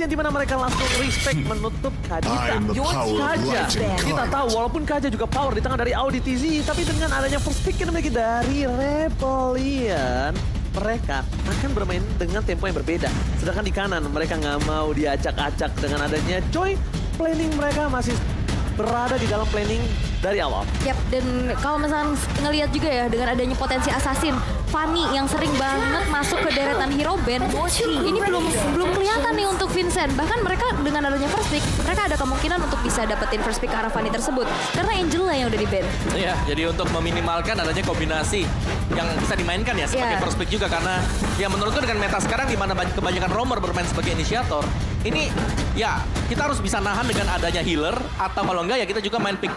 yang dimana mereka langsung respect menutup Kadita. Kaja, kita tahu walaupun Kaja juga power di tangan dari Audi TZ, tapi dengan adanya first pick yang dimiliki dari Rebellion, mereka akan bermain dengan tempo yang berbeda. Sedangkan di kanan mereka nggak mau diacak-acak dengan adanya Joy. Planning mereka masih berada di dalam planning dari awal. Yap, dan kalau misalnya ngelihat juga ya dengan adanya potensi assassin, Fanny yang sering banget masuk ke deretan hero band, ini belum kelihatan nih untuk Vincent. Bahkan mereka dengan adanya first pick, mereka ada kemungkinan untuk bisa dapetin first pick ke arah Fanny tersebut. Karena Angela yang udah di ban. Iya, jadi untuk meminimalkan adanya kombinasi yang bisa dimainkan ya sebagai first pick juga. Karena ya menurutku dengan meta sekarang di mana kebanyakan roamer bermain sebagai inisiator, ini ya kita harus bisa nahan dengan adanya healer atau kalau enggak ya kita juga main pick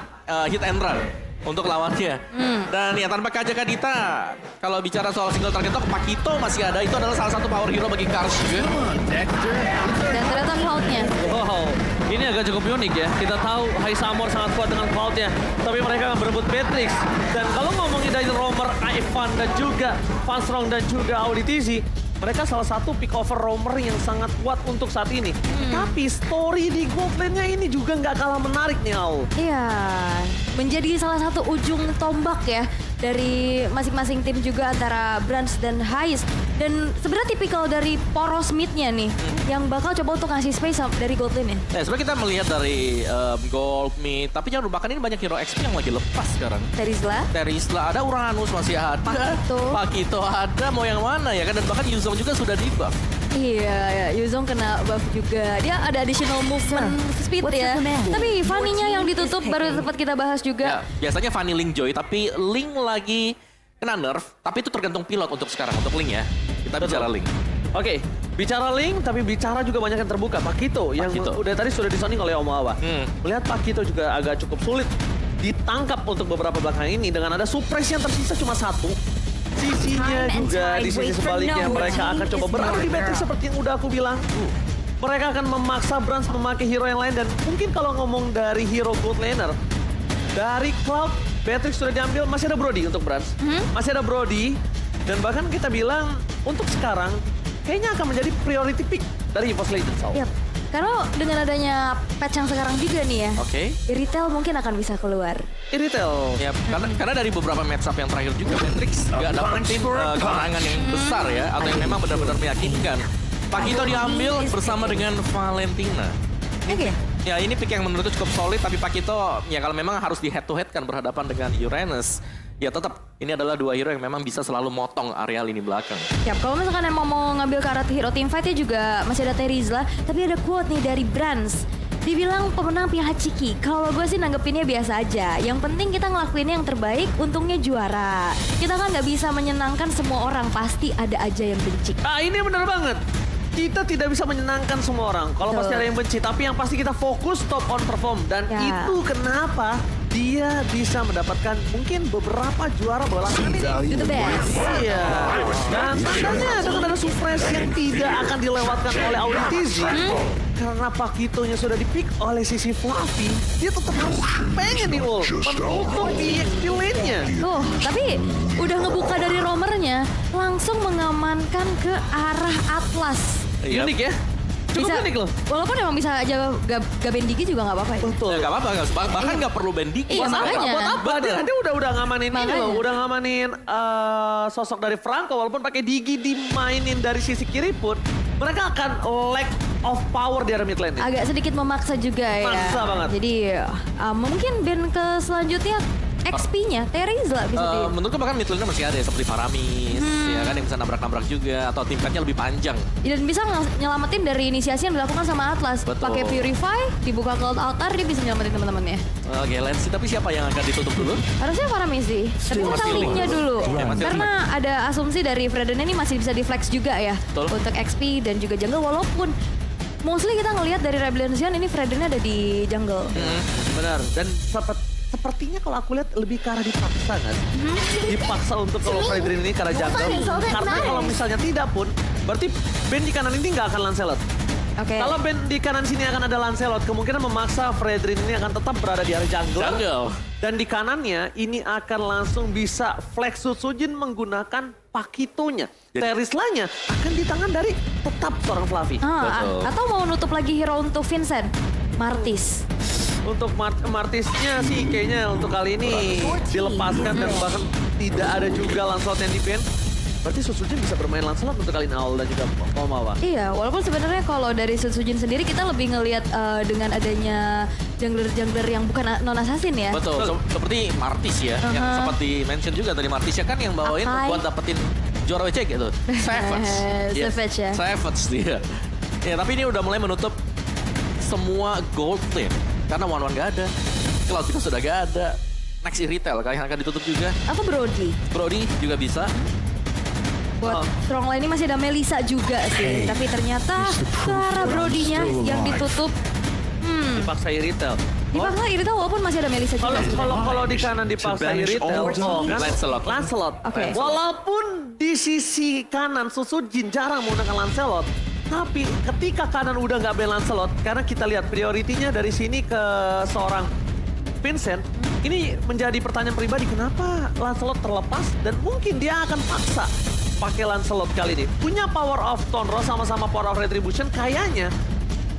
hit and run untuk lawannya. Dan ya tanpa Kaja Kadita, kalau bicara soal single target talk, Pakito masih ada. Itu adalah salah satu power hero bagi Cars juga. Dan ternyata Cloud-nya. Wow, ini agak cukup unik ya. Kita tahu High Samor sangat kuat dengan Cloud-nya, tapi mereka akan berebut Matrix. Dan kalau ngomongin dari roamer Ivan dan juga Fanstrong dan juga Audi TZ, mereka salah satu pick over roamer yang sangat kuat untuk saat ini. Tapi story di Gold Lane-nya ini juga nggak kalah menarik nih, Au. Iya, menjadi salah satu ujung tombak ya dari masing-masing tim juga antara Brands dan Heist. Dan sebenarnya tipikal dari poros mid-nya nih yang bakal coba untuk ngasih space dari Gold Lane-nya. Nah, sebenarnya kita melihat dari Gold Mid, tapi jangan lupakan ini banyak hero XP yang lagi lepas sekarang. Terizla ada, Uranus masih ada, Pakito ada, mau yang mana ya kan? Dan bahkan Yuzong juga sudah di-buff. Iya, ya. Yuzong kena buff juga. Dia ada additional movement speed ya. Tapi Fanny-nya yang ditutup baru sempat kita bahas juga. Ya, biasanya Fanny Link Joy, tapi Link lagi kena nerf, tapi itu tergantung pilot untuk sekarang, untuk Link ya. Kita bicara Link. Oke, bicara Link, tapi bicara juga banyak yang terbuka. Pakito yang udah tadi sudah disounding oleh Om Awa. Melihat Pakito juga agak cukup sulit ditangkap untuk beberapa belakangan ini dengan ada suppress yang tersisa cuma satu. Sisinya juga di sisi sebaliknya mereka akan coba beradu di Matrix seperti yang udah aku bilang. Mereka akan memaksa Brands memakai hero yang lain dan mungkin kalau ngomong dari hero Gold Laner, dari Cloud, Matrix sudah diambil, masih ada Brody untuk Brands. Masih ada Brody dan bahkan kita bilang untuk sekarang kayaknya akan menjadi priority pick dari EVOS Legends. Yap. Karena dengan adanya patch yang sekarang juga nih ya, Irithel mungkin akan bisa keluar. Irithel. Ya, karena dari beberapa matchup yang terakhir juga Matrix nggak dapetin kemenangan yang besar ya, atau yang memang benar-benar meyakinkan. Pakito diambil bersama dengan Valentina. Oke. Ya ini pick yang menurutku cukup solid, tapi Pakito ya kalau memang harus di head to head kan berhadapan dengan Uranus, ya tetap ini adalah dua hero yang memang bisa selalu motong area lini belakang. Ya, kalau misalkan emang mau ngambil ke arah hero teamfight-nya juga masih ada Terizla, tapi ada quote nih dari Brands. Dibilang pemenang pihak Ciki. Kalau gue sih nanggepinnya biasa aja. Yang penting kita ngelakuinnya yang terbaik, untungnya juara. Kita kan nggak bisa menyenangkan semua orang, pasti ada aja yang benci. Ah, ini benar banget. Kita tidak bisa menyenangkan semua orang. Kalau pasti ada yang benci, tapi yang pasti kita fokus top on perform. Dan itu kenapa dia bisa mendapatkan mungkin beberapa juara belakangan ini. The best. Iya. Dan tandanya dengan ada surprise yang tidak akan dilewatkan oleh Audi TZ. Karena Pakitonya sudah di-pick oleh sisi Fluffy, dia tetap harus pengen di ult, menutup di XP lane-nya. Tuh, tapi udah ngebuka dari roamernya, langsung mengamankan ke arah Atlas. Unik ya? Cukup unik loh. Walaupun emang bisa aja gak bendigi juga gak apa-apa ya. Betul. Ya, gak apa-apa, bahkan gak perlu bendiki. Iya, makanya. Buat apa? Dia udah ngamanin ini loh, udah ngamanin sosok dari Franco, walaupun pakai Digi dimainin dari sisi kiri pun, mereka akan lack of power di area mid lane. Agak sedikit memaksa juga ya. Maksa banget. Jadi mungkin band ke selanjutnya XP-nya Terizla bisa di... Menurutku bahkan mid lane masih ada ya, seperti Paramis, ya kan yang bisa nabrak-nabrak juga, atau tim fight-nya lebih panjang. Dan bisa nyelamatin dari inisiasi yang dilakukan sama Atlas. Pakai Purify, dibuka Cloud Altar, dia bisa nyelamatin teman-temannya. Oke, Lensi, tapi siapa yang akan ditutup dulu? Harusnya Paramis sih. Tapi kita linknya dulu. Karena ada asumsi dari Freden ini masih bisa di-flex juga ya. Untuk XP dan juga jungle, walaupun mostly kita ngelihat dari Rebellion ini Fredennya ada di jungle. Benar, dan sepertinya kalau aku lihat lebih ke arah dipaksa kan? Dipaksa untuk kalau Fredrin ini ke arah jungle. Karena kalau misalnya tidak pun, berarti band di kanan ini nggak akan Lancelot. Kalau band di kanan sini akan ada Lancelot, kemungkinan memaksa Fredrin ini akan tetap berada di area jungle. Dan di kanannya ini akan langsung bisa flex Sujin menggunakan Pakitonya. Terizlanya akan di tangan dari tetap seorang Fluffy. Betul. Atau mau nutup lagi hero untuk Vincent? Martis. Untuk Martisnya sih kayaknya untuk kali ini dilepaskan dan bahkan tidak ada juga Lancelot yang di-ban. Berarti Sutsujin bisa bermain Lancelot untuk kali ini Aul dan juga Omawa. Iya, walaupun sebenarnya kalau dari Sutsujin sendiri kita lebih ngelihat dengan adanya jungler-jungler yang bukan non-assassin ya. Betul, seperti Martis ya, yang sempat di-mention juga tadi Martis ya kan yang bawain Akai. buat dapetin juara WC gitu. Savage. Savage ya. Savage dia. Ya, tapi ini udah mulai menutup semua gold lane. Karena one-one gak ada. Cloud juga sudah gak ada. Next retail kayak yang akan ditutup juga. Atau Brody. Brody juga bisa. Buat strong line ini masih ada Melissa juga sih. Tapi ternyata ke arah Brody-nya yang ditutup. Dipaksa retail. Dipaksa Irita walaupun masih ada Melissa juga. Kalau di kanan dipaksa retail, kan? Lancelot. Oke. Walaupun di sisi kanan Sutsujin jarang menggunakan Lancelot, tapi ketika kanan udah nggak ban Lancelot, karena kita lihat prioritinya dari sini ke seorang Vincent, ini menjadi pertanyaan pribadi kenapa Lancelot terlepas dan mungkin dia akan paksa pakai Lancelot kali ini. Punya power of Tonro sama-sama power of Retribution, kayaknya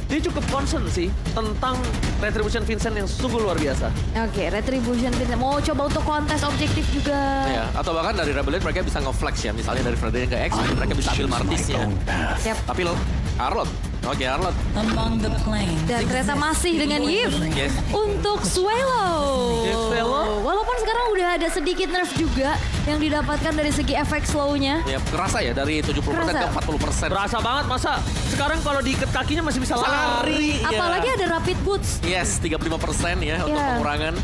dia cukup concern sih tentang Retribution Vincent yang sungguh luar biasa. Oke, Retribution Vincent mau coba untuk kontes objektif juga. Ya, atau bahkan dari Rebellion mereka bisa nge-flex ya. Misalnya dari Frederick ke X, mereka bisa ambil Martisnya. Siap. Tapi Arlot. Oke, Arlot. Among the plains. Dan ternyata masih dengan Yves Yes. untuk Swallow. Swallow. Walaupun sekarang udah ada sedikit nerf juga yang didapatkan dari segi efek slow-nya. Ya, kerasa ya dari 70% ke 40%. Berasa banget masa sekarang kalau diikat kakinya masih bisa lari. Apalagi ada rapid boots. Yes, 35% ya untuk Iya. pengurangan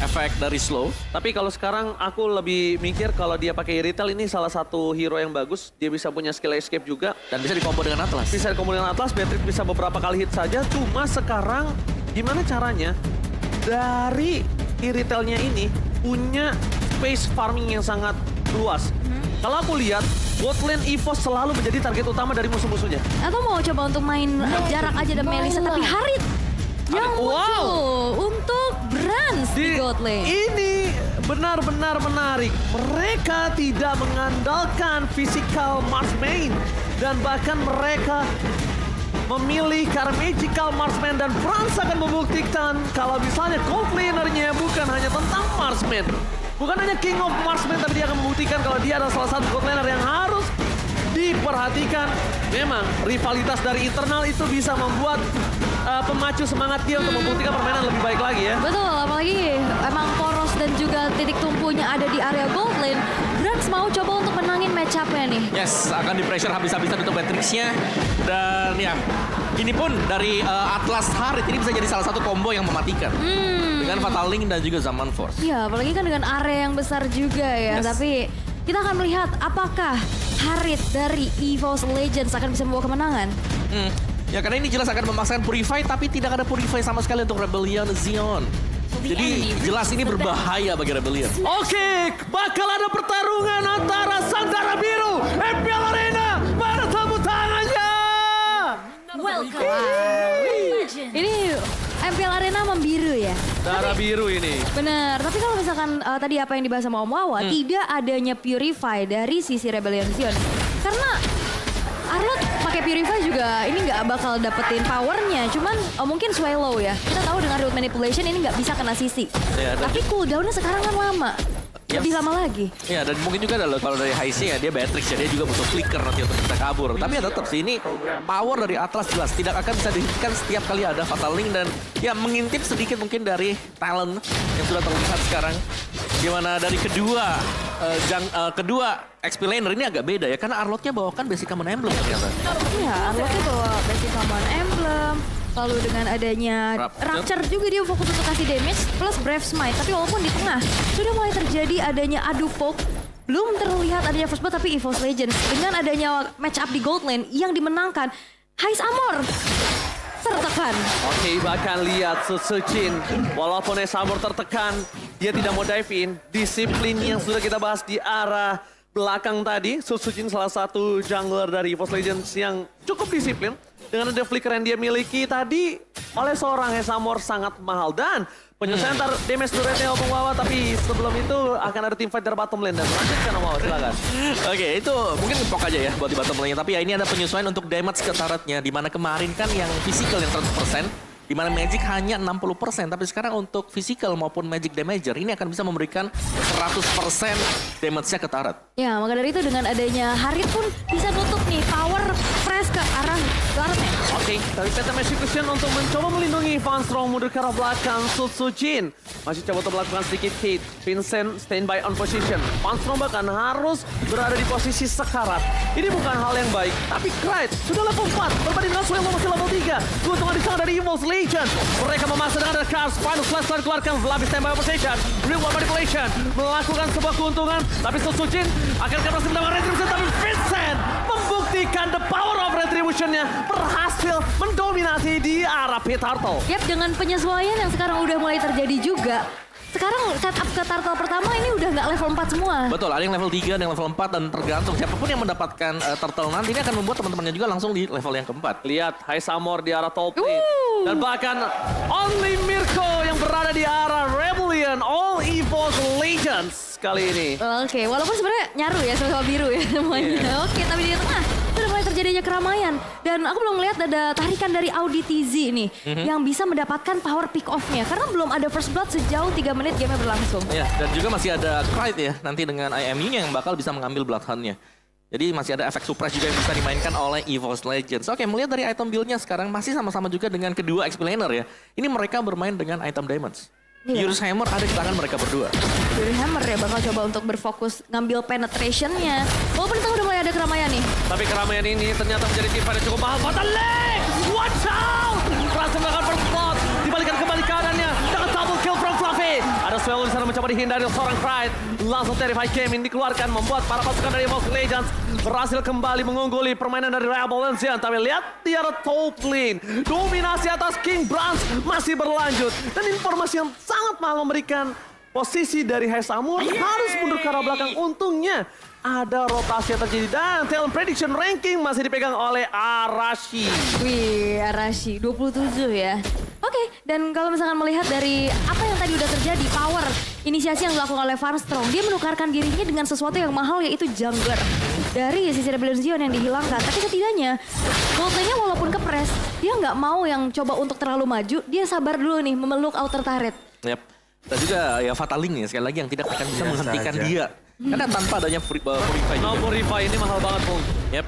efek dari slow. Tapi kalau sekarang aku lebih mikir kalau dia pakai retail ini salah satu hero yang bagus. Dia bisa punya skill escape juga. Dan bisa dikombo dengan Atlas. Bisa kemudian Atlas, Beatrix bisa beberapa kali hit saja. Cuma sekarang gimana caranya dari retailnya ini punya space farming yang sangat luas. Kalau aku lihat, botlane EVOS selalu menjadi target utama dari musuh-musuhnya. Atau mau coba untuk main jarak aja dan Melissa. Tapi Harit yang muncul untuk Brands di God lane. Ini benar-benar menarik. Mereka tidak mengandalkan physical marksman. Dan bahkan mereka memilih ke arah magical marksman. Dan Franz akan membuktikan kalau misalnya gold lanernya bukan hanya tentang marksman. Bukan hanya king of marksman, tapi dia akan membuktikan kalau dia adalah salah satu gold laner yang harus diperhatikan. Memang rivalitas dari internal itu bisa membuat pemacu semangat dia untuk membuktikan permainan lebih baik lagi ya. Betul, apalagi emang poros dan juga titik tumpunya ada di area gold lane. Brands mau coba untuk menangin match up-nya nih. Yes, akan di pressure habis-habisan untuk Beatrix-nya. Dan ya, ini pun dari Atlas Harit ini bisa jadi salah satu combo yang mematikan. Dengan Fatal Link dan juga Zaman Force. Iya, apalagi kan dengan area yang besar juga ya. Yes. Tapi kita akan melihat apakah Harit dari EVOS Legends akan bisa membawa kemenangan. Ya karena ini jelas akan memaksakan Purify, tapi tidak ada Purify sama sekali untuk Rebellion Zion. Jadi jelas ini berbahaya bagi Rebellion. Oke, bakal ada pertarungan antara Sang Darah Biru, MPL Arena. Mana tepuk tangannya? Ini MPL Arena membiru ya. Darah Biru ini. Benar, tapi kalau misalkan tadi apa yang dibahas sama Om Wawa, tidak adanya Purify dari sisi Rebellion Zion. Karena Arlot pakai Purify juga ini nggak bakal dapetin powernya, cuman mungkin Swallow ya. Kita tahu dengan root manipulation ini nggak bisa kena sisi. Ya, dan Tapi cooldownnya sekarang kan lama. Lebih lama lagi. Ya dan mungkin juga ada kalau dari Heise ya dia Beatrix ya dia juga butuh flicker nanti untuk bisa kabur. Tapi ya tetap sih ini power dari Atlas jelas tidak akan bisa dihentikan setiap kali ada Fatal Link dan ya mengintip sedikit mungkin dari talent yang sudah terlihat sekarang. Gimana dari kedua XP laner ini agak beda ya karena Arlotnya bawakan basic common emblem ternyata. Iya, Arlotnya bawa basic common emblem. Lalu dengan adanya Rapture juga dia fokus untuk kasih damage plus Brave Smite. Tapi walaupun di tengah sudah mulai terjadi adanya adu poke. Belum terlihat adanya first blood tapi EVOS Legends. Dengan adanya match up di gold lane yang dimenangkan. Hais Amor tertekan. Oke, bahkan lihat Sutsujin. Walaupun Esamur tertekan, dia tidak mau dive in. Disiplin yang sudah kita bahas di arah belakang tadi. Sutsujin salah satu jungler dari EVOS Legends yang cukup disiplin. Dengan ada flicker yang dia miliki tadi oleh seorang Esamor sangat mahal. Dan Penyelesaian damage turretnya Omawa, tapi sebelum itu akan ada team fight dari bottom lane dan lanjutkan Omawa, silakan. Oke, itu mungkin ngepok aja ya buat di bottom lane. Tapi ya ini ada penyesuaian untuk damage ke turretnya. Dimana kemarin kan yang physical yang 100%. Di mana Magic hanya 60%, tapi sekarang untuk physical maupun Magic Damager ini akan bisa memberikan 100% damage-nya ke turret. Ya, maka dari itu dengan adanya Harit pun bisa nutup nih power press ke arah turretnya. Oke, tapi Phantom Execution untuk mencoba melindungi Van Strong mundur ke arah belakang. Sutsujin masih coba untuk melakukan sedikit hit. Vincent standby on position. Van Strong bahkan harus berada di posisi sekarat. Ini bukan hal yang baik, tapi Clyde sudah level 4 berbanding dengan Swell masih level 3. Keuntungan di sana dari Evil's Legion. Mereka memasang dengan The Cars. Final Slash telah dikeluarkan. Vlavis standby on position. Reward manipulation melakukan sebuah keuntungan, tapi Sutsujin akan berhasil mendapatkan retribution, tapi Vincent membuktikan the power of retribution-nya berhasil mendominasi di arah Pit Turtle. Yap, dengan penyesuaian yang sekarang udah mulai terjadi juga. Sekarang setup ke turtle pertama ini udah nggak level 4 semua. Betul, ada yang level 3, ada yang level 4, dan tergantung siapapun yang mendapatkan turtle nanti ini akan membuat teman-temannya juga langsung di level yang keempat. Lihat, Hai Samor di arah top lane. Dan bahkan Only Mirko yang berada di arah Rebellion All Evil's Legends kali ini. Oke, walaupun sebenarnya nyaru ya sama biru ya semuanya. Oke, tapi di tengah sudah mulai terjadinya keramaian. Dan aku belum melihat ada tarikan dari Audi TZ nih yang bisa mendapatkan power pick off-nya. Karena belum ada first blood sejauh 3 menit game berlangsung. Ya, dan juga masih ada Clyde ya nanti dengan IMU-nya yang bakal bisa mengambil Bloodhound-nya. Jadi masih ada efek surprise juga yang bisa dimainkan oleh Evil's Legends. Oke, melihat dari item build-nya sekarang masih sama-sama juga dengan kedua explainer ya. Ini mereka bermain dengan item diamonds. Iya. Furious Hammer ada di tangan mereka berdua. Furious Hammer ya bakal coba untuk berfokus ngambil penetration-nya. Walaupun kita udah mulai ada keramaian nih. Tapi keramaian ini ternyata menjadi tim fight yang cukup mahal. Fatal Leg! Watch out! Berhasil melakukan first blood. Dibalikan kembali keadaannya dengan double kill from Fluffy. Ada Swell di sana mencoba dihindari seorang Pride. Langsung Terrify Game ini dikeluarkan membuat para pasukan dari Evil's Legends berhasil kembali mengungguli permainan dari Rebel Legends. Tapi lihat di arah top lane. Dominasi atas King Brans masih berlanjut. Dan informasi yang sangat mahal memberikan posisi dari Hesamur harus mundur ke arah belakang. Untungnya ada rotasi yang terjadi dan talent prediction ranking masih dipegang oleh Arashi. Wih, Arashi 27 ya. Oke, dan kalau misalkan melihat dari apa yang tadi udah terjadi, power inisiasi yang dilakukan oleh Van Strong, dia menukarkan dirinya dengan sesuatu yang mahal yaitu jungler. Dari sisi Rebellion yang dihilangkan, tapi setidaknya gold lane-nya walaupun kepres, dia nggak mau yang coba untuk terlalu maju, dia sabar dulu nih memeluk outer turret. Yap. Dan juga ya Fataling ya sekali lagi yang tidak akan bisa menghentikan dia. Karena tanpa adanya Purify juga. No, Purify ini mahal banget, Bung. Yap.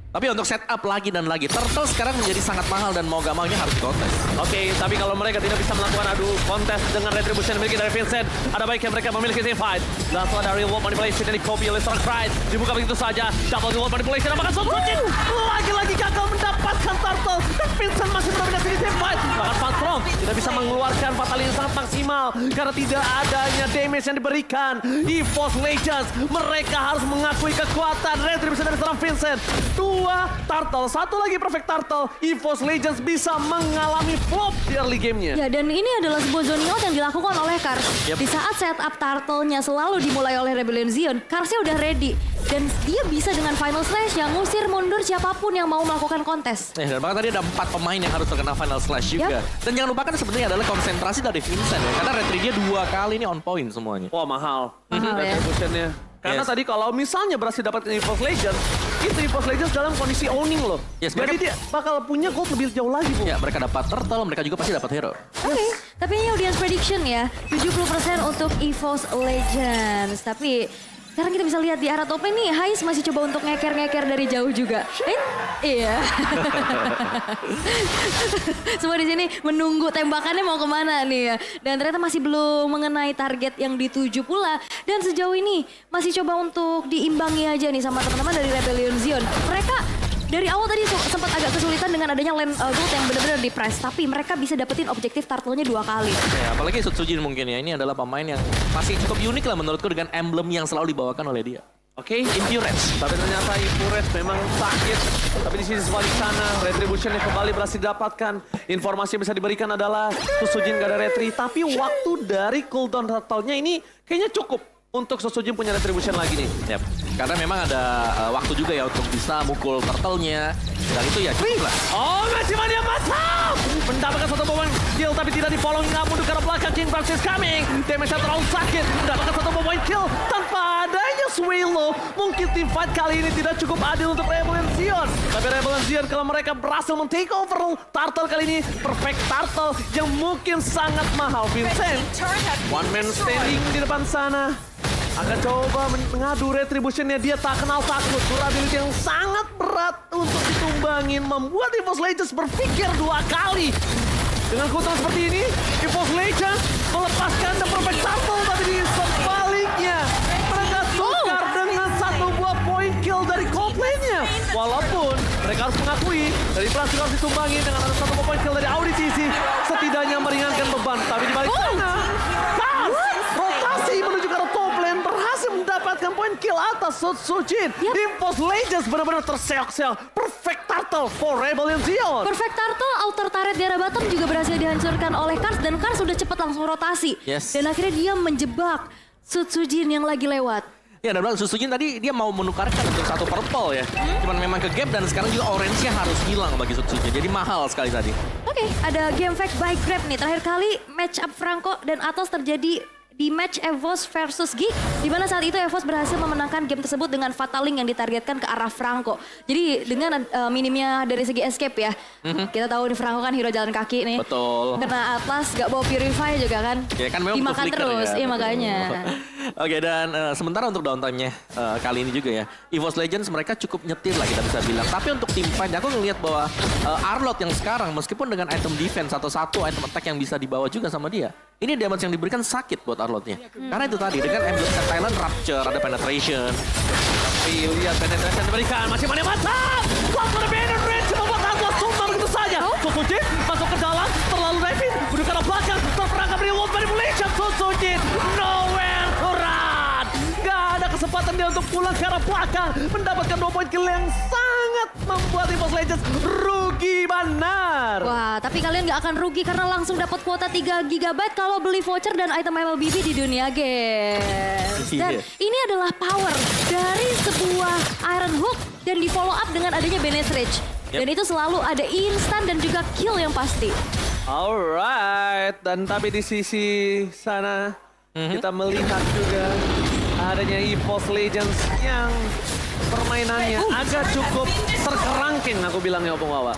Tapi untuk setup lagi dan lagi, Turtle sekarang menjadi sangat mahal dan mau gak mau ini harus kontes. Oke, tapi kalau mereka tidak bisa melakukan adu kontes dengan retribution yang dimiliki dari Vincent, ada baiknya mereka memiliki team fight. Langsung ada real world manipulation yang di-copy oleh seorang Pride. Dibuka begitu saja, double real world manipulation. Apakah Sutsujin lagi-lagi gagal mendapatkan Turtle. Dan Vincent masih berdominasi di team fight. Bahkan Van Strong tidak bisa mengeluarkan fatal yang sangat maksimal. Karena tidak adanya damage yang diberikan. Evil's Legends, mereka harus mengakui kekuatan retribution dari seorang Vincent. Turtle, satu lagi perfect Turtle. Evil's Legends bisa mengalami flop di early game-nya. Ya, dan ini adalah sebuah zoning out yang dilakukan oleh Kars. Yep. Di saat setup Turtle-nya selalu dimulai oleh Rebellion Zion, Karsnya udah ready. Dan dia bisa dengan Final Slash yang ngusir mundur siapapun yang mau melakukan kontes. Dan bahkan tadi ada 4 pemain yang harus terkena Final Slash juga. Dan jangan lupakan sebenarnya adalah konsentrasi dari Vincent ya. Karena retri dia 2 kali ini on point semuanya. Wah, mahal. Mahal ya. Retribution-nya. Karena Yes. tadi kalau misalnya berhasil dapat Evil's Legends, itu Evil's Legends dalam kondisi owning loh. Yes, Jadi dia bakal punya gold lebih jauh lagi, Bu. Ya, mereka dapat Turtle, mereka juga pasti dapat hero. Oke, tapi ini audience prediction ya, 70% untuk Evil's Legends. Tapi sekarang kita bisa lihat di arah top lane nih, Hais masih coba untuk ngeker-ngeker dari jauh juga. Iya. Semua di sini menunggu tembakannya mau kemana nih ya. Dan ternyata masih belum mengenai target yang dituju pula. Dan sejauh ini masih coba untuk diimbangi aja nih sama teman-teman dari Rebellion Zion. Mereka dari awal tadi sempat agak kesulitan dengan adanya lane gold yang benar-benar di press. Tapi mereka bisa dapetin objektif turtle-nya 2 kali. Ya, apalagi Sutsujin mungkin ya. Ini adalah pemain yang masih cukup unik lah menurutku dengan emblem yang selalu dibawakan oleh dia. Oke, Impurance. Tapi ternyata Impurance memang sakit. Tapi di sisi sebalik sana, Retribution yang kembali berhasil didapatkan. Informasi yang bisa diberikan adalah Sutsujin gak ada retri. Tapi waktu dari cooldown turtle-nya ini kayaknya cukup untuk Sutsujin punya Retribution lagi nih. Yap. Karena memang ada waktu juga ya untuk bisa mukul turtle-nya. Dan itu ya cukup lah. Oh, Maximania masuk! mendapatkan satu momen kill tapi tidak di following up untuk ke arah belakang. King Francis coming. Damage-nya terlalu sakit. Mendapatkan satu momen kill tanpa adanya Swallow. Mungkin team fight kali ini tidak cukup adil untuk Rebellion Zion. Tapi Rebellion Zion kalau mereka berhasil men-take over Turtle kali ini, perfect Turtle yang mungkin sangat mahal. Vincent, one man standing di depan sana. Akan coba mengadu retributionnya, dia tak kenal takut. Durability yang sangat berat untuk ditumbangin, membuat EVOS Legends berpikir 2 kali. Dengan kutuan seperti ini, EVOS Legends melepaskan The Perfect Turtle, tapi di sebaliknya mereka tukar dengan satu buah point kill dari Coldplay-nya. Walaupun mereka harus mengakui, dari Blast juga harus ditumbangi dengan ada satu buah point kill dari Audi TC, setidaknya meringankan beban. Tapi di balik sana, rotasi menuju ke arah top lane berhasil mendapatkan poin kill atas Sujin. EVOS Legends benar-benar terseok-seok. Perfect Turtle for Rebellion Zion. Perfect Turtle, outer turret di arah bottom juga berhasil dihancurkan oleh Kars. Dan Kars sudah cepat langsung rotasi. Yes. Dan akhirnya dia menjebak Sujin yang lagi lewat. Ya, dan Sujin tadi dia mau menukarkan untuk satu purple ya. Cuman memang ke gap dan sekarang juga orange-nya harus hilang bagi Sujin. Jadi mahal sekali tadi. Oke, ada game fact by Grab nih. Terakhir kali match up Franco dan Atos terjadi di match EVOS versus Geek, di mana saat itu EVOS berhasil memenangkan game tersebut dengan Fataling yang ditargetkan ke arah Franco. Jadi dengan minimnya dari segi escape ya, kita tahu nih Franco kan hero jalan kaki nih. Betul. Kena Atlas gak bawa Purify juga kan, Ya kan memang dimakan flicker terus, ya, iya betul. makanya. Oke, dan sementara untuk downtime-nya kali ini juga ya, EVOS Legends mereka cukup nyetir lah kita bisa bilang. Tapi untuk tim fight, aku ngelihat bahwa Arlott yang sekarang meskipun dengan item defense atau satu item attack yang bisa dibawa juga sama dia, ini damage yang diberikan sakit buat Arlottnya. Karena itu tadi dengan Emblem Thailand Rapture, ada penetration. Tapi lihat penetration diberikan, masih mana mantap. Langsung ada banner range, membuat Atlas tumbang begitu saja. Sujin masuk ke dalam, terlalu rapid, udah ke arah belakang, terperangkap di Wolf Manipulation. Sujin nowhere to run. Gak ada kesempatan dia untuk pulang ke arah belakang, mendapatkan 2 point kill yang sangat membuat EVOS Legends rugi benar. Wah, tapi kalian gak akan rugi karena langsung dapat kuota 3 GB kalau beli voucher dan item MLBB di dunia games. Dan ini adalah power dari sebuah Iron Hook dan di follow up dengan adanya Bennett Ridge. Dan itu selalu ada instan dan juga kill yang pasti. Alright, dan tapi di sisi sana kita melihat juga adanya EVOS Legends yang permainannya agak cukup terkerangkeng, aku bilangnya Opung Wawa.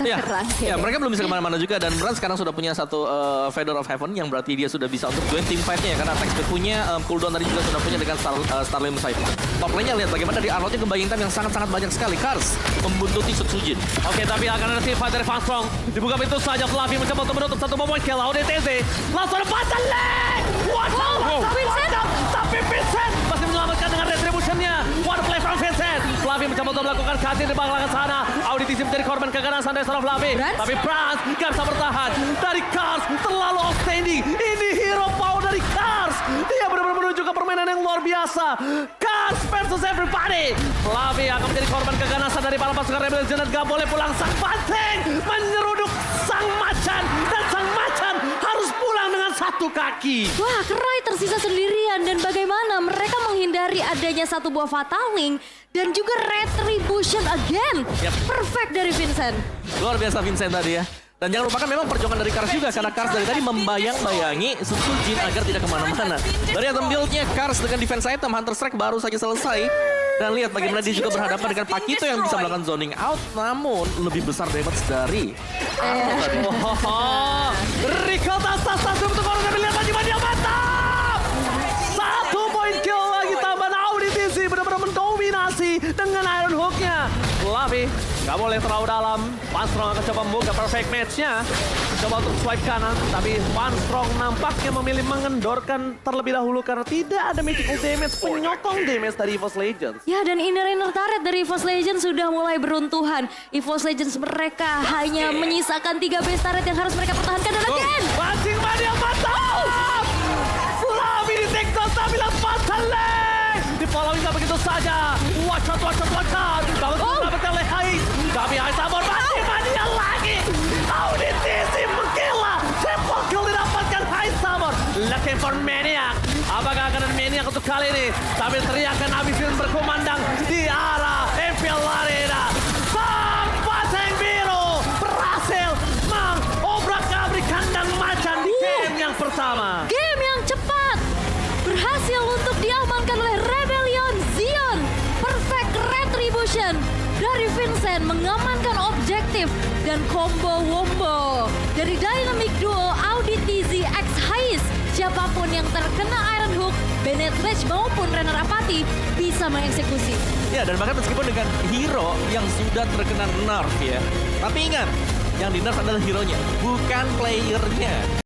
Ya, mereka belum bisa kemana-mana juga dan Brand sekarang sudah punya satu Feather of Heaven yang berarti dia sudah bisa untuk join team fight-nya ya, karena attack speed punya, cooldown tadi juga sudah punya dengan Starlim Sight. Top lane-nya lihat bagaimana di Arnold-nya kembali time yang sangat-sangat banyak sekali. Kars membuntuti Sujin. Oke, tapi akan ada team fight dari Van Strong. Dibuka pintu saja, Fluffy mencoba untuk menutup satu momen kill. ODTZ langsung ada Fataling! Wow, Vincent! Tapi Vincent masih menyelamatkan dengan retribution-nya. What a play from Vincent. Fluffy mencoba untuk melakukan cutting di belakang sana. Auditisi menjadi korban keganasan dari seorang Fluffy. Tapi Franz gak bisa bertahan. Dari Kars terlalu outstanding. Ini hero power dari Kars. Dia benar-benar menuju ke permainan yang luar biasa. Kars versus everybody. Fluffy akan menjadi korban keganasan dari para pasukan Rebellion dan gak boleh pulang. Sang banteng menyeruduk sang macan. Dan sang macan harus pulang dengan satu kaki. Wah, Kerai tersisa sendirian dan bagaimana mereka menghindari adanya satu buah Fataling dan juga Retribution again. Perfect dari Vincent. Luar biasa Vincent tadi ya. Dan jangan lupakan memang perjuangan dari Kars juga, karena Kars dari tadi membayang-bayangi Sujin agar tidak kemana-mana. Dari item build-nya Kars dengan defense item Hunter Strike baru saja selesai. Dan lihat bagaimana dia juga berhadapan dengan Pakito yang bisa melakukan zoning out, namun lebih besar damage dari Arnold tadi. Recall tas untuk orang yang melihat lagi dia mantap. 1 point kill lagi tambahan Auditisi, benar-benar mendominasi dengan Iron Hook-nya. Fluffy gak boleh terlalu dalam. Van Strong akan coba membuka perfect match-nya. Coba untuk swipe kanan, tapi Van Strong nampaknya memilih mengendorkan terlebih dahulu karena tidak ada magical damage, penyokong damage dari EVOS Legends. Ya, dan inner turret dari EVOS Legends sudah mulai beruntuhan. EVOS Legends mereka hanya menyisakan 3 base turret yang harus mereka pertahankan. Dan again! Pancing Mania mantap! Fluffy di take down tapi lepas Leng! Di following gak begitu saja. Watch out. Bagus mendapatkan oleh Hais. Tapi Hais sabor pancing Mania lagi. Auditisi menggila. Triple kill didapatkan Hais sabor. Looking for Maniac. Apakah akan ada Maniac untuk kali ini? Tapi teriakan Abyssal berkumandang di arah Imperial Arena. Sang Banteng Biru berhasil mengobrak-abrik pertama. Game yang cepat berhasil untuk diamankan oleh Rebellion Zion. Perfect retribution dari Vincent mengamankan objektif dan combo wombo dari Dynamic Duo Audi TZ X Hais. Siapapun yang terkena Iron Hook, Bennett Rage maupun Renner Apathy bisa mengeksekusi. Ya, dan bahkan meskipun dengan hero yang sudah terkena nerf ya. Tapi ingat, yang di nerf adalah hero-nya, bukan player-nya.